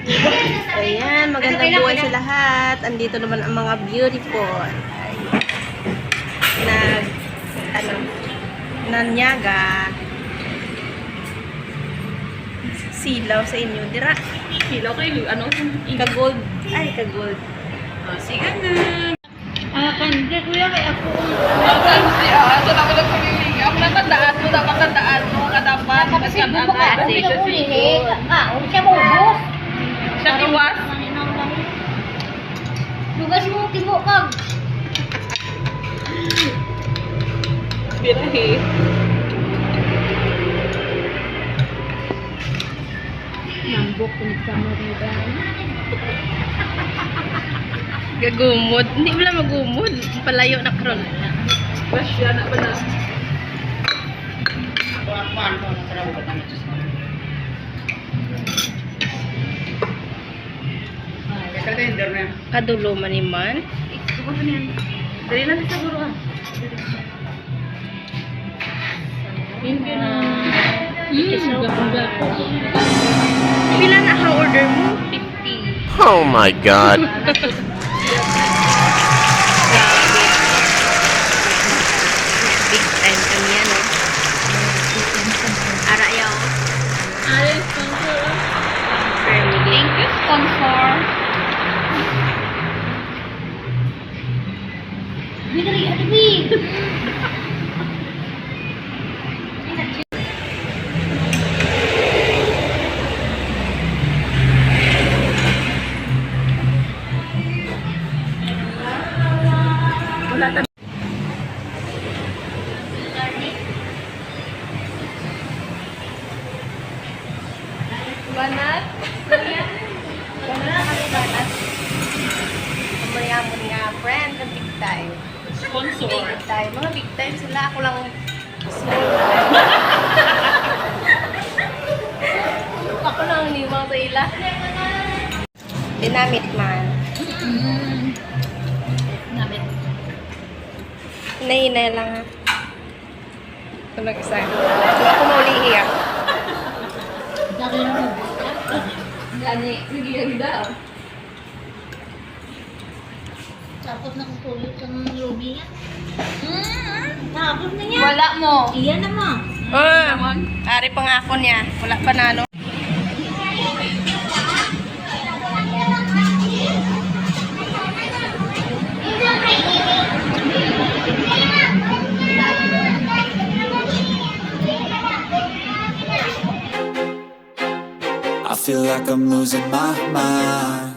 Ayan, magandang buhay sa lahat. Andito naman ang mga beautiful. Nanyaga. Silaw sa inyo, dira. Silaw kayo, ano? Ka-gold. Ay, ka-gold. Sige na. Hindi, kuya, kaya ako. Ito na ako nagpamili. Ako natandaan mo, dapat tandaan mo. Kadapat, magkandaan natin. Siya mo ubos. Siya tiwas. Lugas mo, tibo kag. Birahe. Nambok, pinagsama rin ba? Gagumod. Hindi mo lang magumod. Palayo na karon. Basya na ba na? Kadulo man iman. Dali lang sa guru ah. Thank you na. Pila na ka order mo? 50. Oh my God. Big time kami yan, no? Ara yaw. Family. Thank you, sponsor. Bidari, adabi. Wala na. Banat? Banat? Mayaman nga, friend, ng big time. Sponsor. Big time. Mga big time sila. Ako lang small. Ako lang niwang sa ila. Dinamit man. Namit. Nainay lang ha. Ito nag-isa. Kung ako maulihi ah. Dari mo. Gani, nagiganda. Tapos nakutulog sa lobby niya. Tapos na niya. Wala mo. Iyan naman. Ari pangako niya. Wala pa na ano. I feel like I'm losing my mind.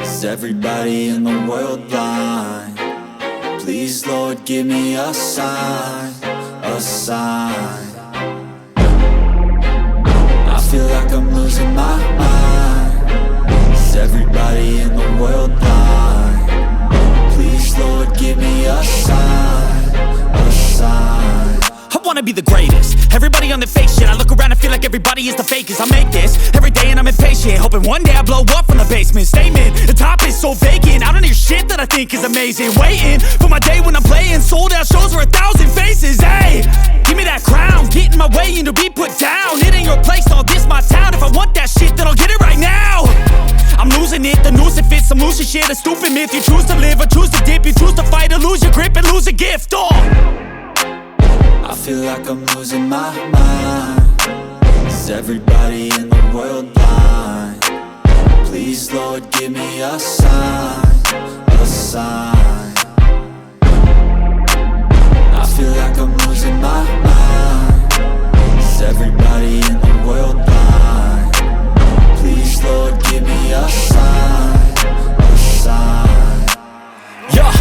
Is everybody in the world blind? Please, Lord, give me a sign, a sign. I feel like I'm losing my mind. Is everybody in the world blind? Please, Lord, give me a sign, a sign. I wanna be the greatest. Everybody on the fake shit. I look around and feel like everybody is the fakest. I make this every day and I'm impatient, hoping one day I blow up from the basement. Statement, the top is so vacant. I don't hear shit that I think is amazing. Waiting for my day when I'm playing sold out shows for 1,000 faces. Hey, give me that crown, get in my way and to be put down. It ain't your place, all this my town. If I want that shit, then I'll get it right now. I'm losing it, the noose it fits. I'm losing shit, a stupid myth. You choose to live or choose to dip. You choose to fight or lose your grip and lose a gift. Oh, I feel like I'm losing my mind. Is everybody in the world blind? Please, Lord, give me a sign, a sign. I feel like I'm losing my mind. Is everybody in the world blind? Please, Lord, give me a sign, a sign. yeah.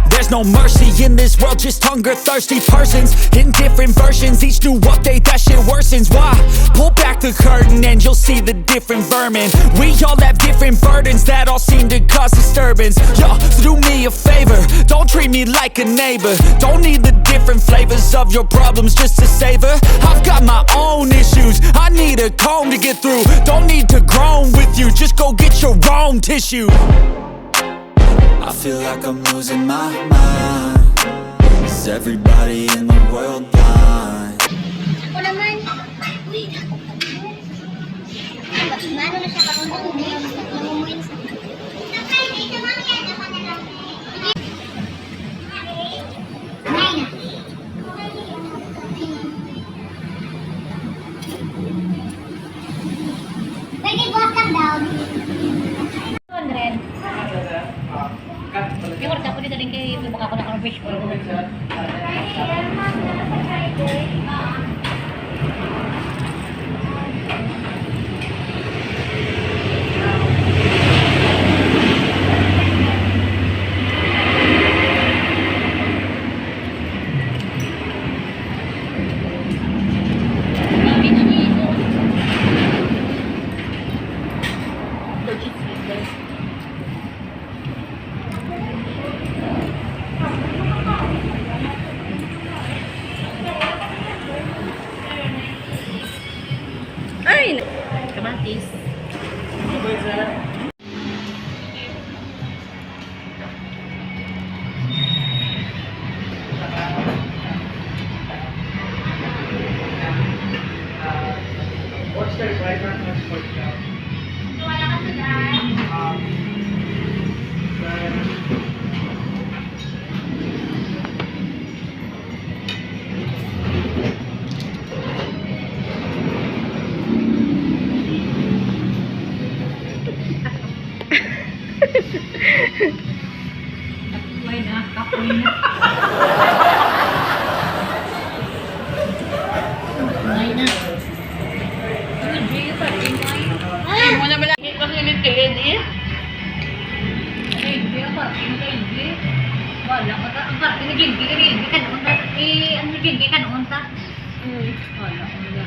There's no mercy in this world, just hunger-thirsty persons in different versions, each new update, that shit worsens. Why? Pull back the curtain and you'll see the different vermin. We all have different burdens that all seem to cause disturbance. Yo, so do me a favor, don't treat me like a neighbor. Don't need the different flavors of your problems just to savor. I've got my own issues, I need a comb to get through. Don't need to groan with you, just go get your own tissue. I feel like I'm losing my mind. Is everybody in the world blind? Ako naman. Uy, ano na siya karunong? Yung order ko dito din kay baka ako ng fish ko. Ay! Kamatis. Kapoy na, kapoy na. Kapoy na. Hindi mo na malaki kasi ulit-ulit eh. Hindi, ang parking na hindi. Wala ka. Ang parking na hindi ka noon ta. Ang hindi ka noon ta. Wala ko na.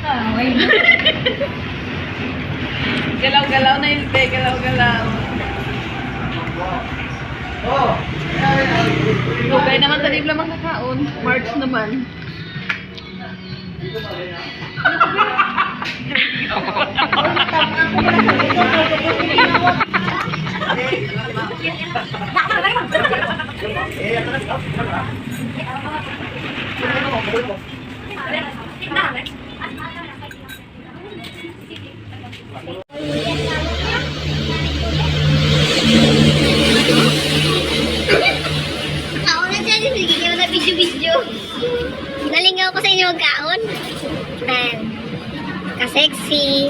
Away na. Galaw-galaw na yun, te. Galaw-galaw. Okay naman, talib lang makakaon. March naman. Ako na siya, sige kayo na video-video. Nalingaw ko sa inyo magkaon. Ayan. Ka-sexy.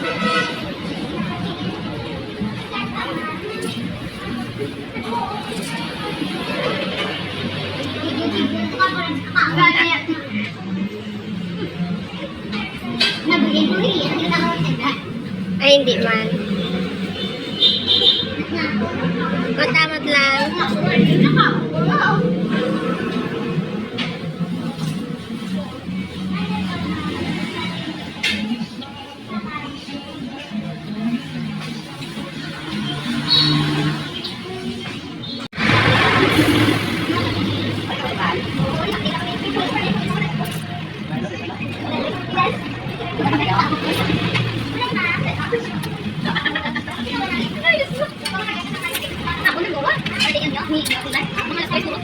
Ay, hindi man. Matamad lang. Ako na gawa. Pwede ka gawa. Ako na sa Facebook.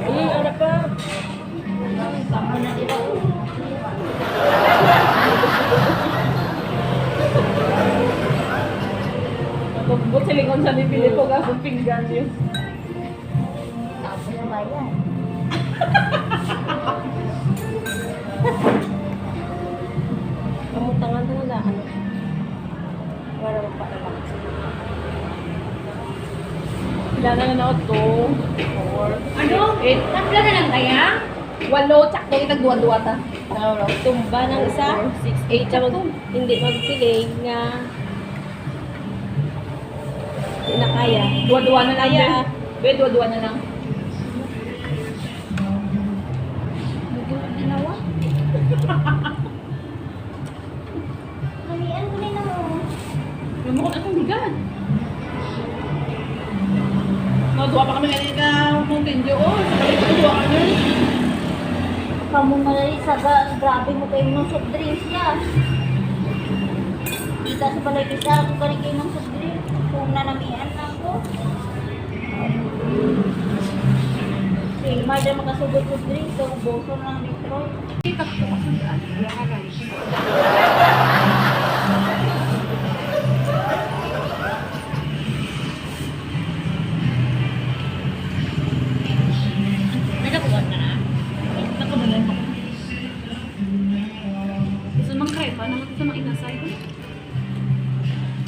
Ano pa? Bukbot sa lingon sa bibili ko, gasong pinggan yun. Tapos na ba yan? Kamutangan na na ano. Para magpaalam. Ilan na na 2, 4, Ano? 8, Tatlo na lang kaya? 8, tsakto itag duwa-duwa ta. Tumba ng isa. 6, 8. Hindi magsiling nga. Hindi na kaya. Duwa-duwa na lang Kaya. din. Pwede, duwa-duwa na lang. Ginawa? Malian ko na lang. Alam mo kung akong bigan. Nagawa pa kami ngayon ka Mountain Dew. Oh, nagawa kami. Kamu malali sa grabe mo kayo ng soft drinks yan. Kita sa balay kita, kung balik kayo ng soft drinks. Kung nanamihan na ako. Okay, mahal makasugod soft drinks, so uboso ng litro. May katuwan ka na? Nakabulan mo. Gusto mong krema? Naman gusto mong inasay ko?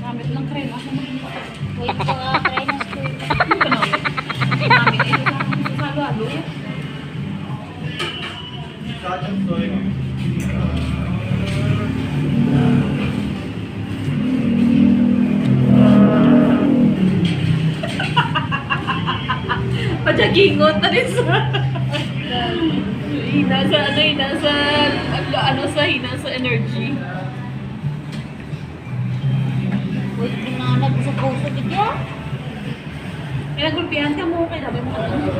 Gamit ng krema. Gusto mong inasay. Wait ko, try na school. Ano ka na? Gamit eh. Sa lalo eh. Pajagingot na rin sa... Hinasa energy. Wait, pinanag sa puso bigya. Kaya gulpihan ka mo, kaya dapat mo ka doon.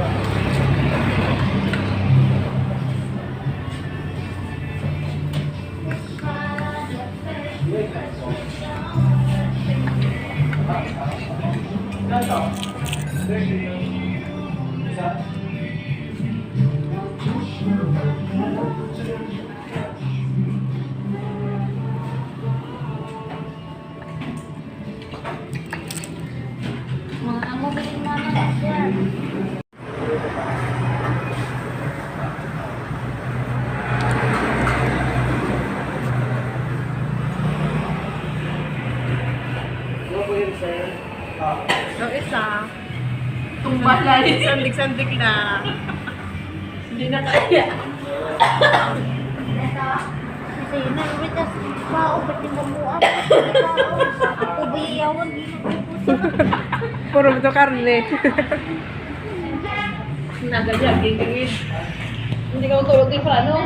Mga amo bilhin naman yan. Ang isa, Tumbala rin. sandik-sandik na. Hindi na kaya. Kasi yun na, wait, tas bao, ba't yung mamuap? Ako biyawan, di na Puro ito karne. Nagajaging tingin. Hindi ka matulog din pala, no?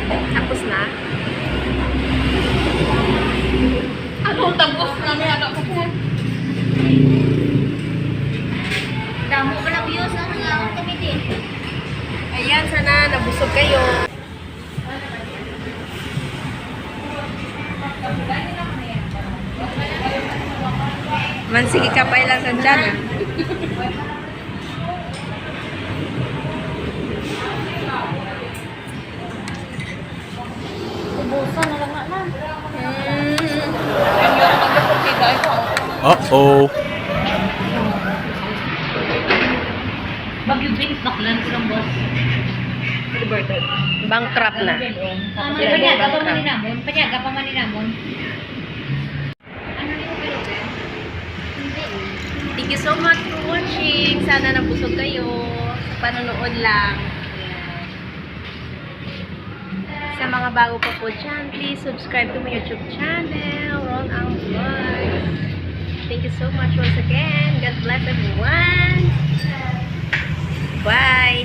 Tapos na. Ano tapos namin anak ko po? Damo ka lang views, ano nga ako kami din. Ayan, sana nabusog kayo. Mansigi ka pa ilang sa dyan. Ubusan na lang na. Uh-oh. Bagyo drinks, baklan ko lang boss. Bankrupt na. Panyaga pa man ninamon, panyaga pa man ninamon. Ano yung pero? Thank you so much for watching. Sana nabusog kayo sa panonood lang. Sa mga bago pa po dyan, please subscribe to my YouTube channel, Ron Ang Vlogs. Thank you so much once again. God bless everyone. Bye!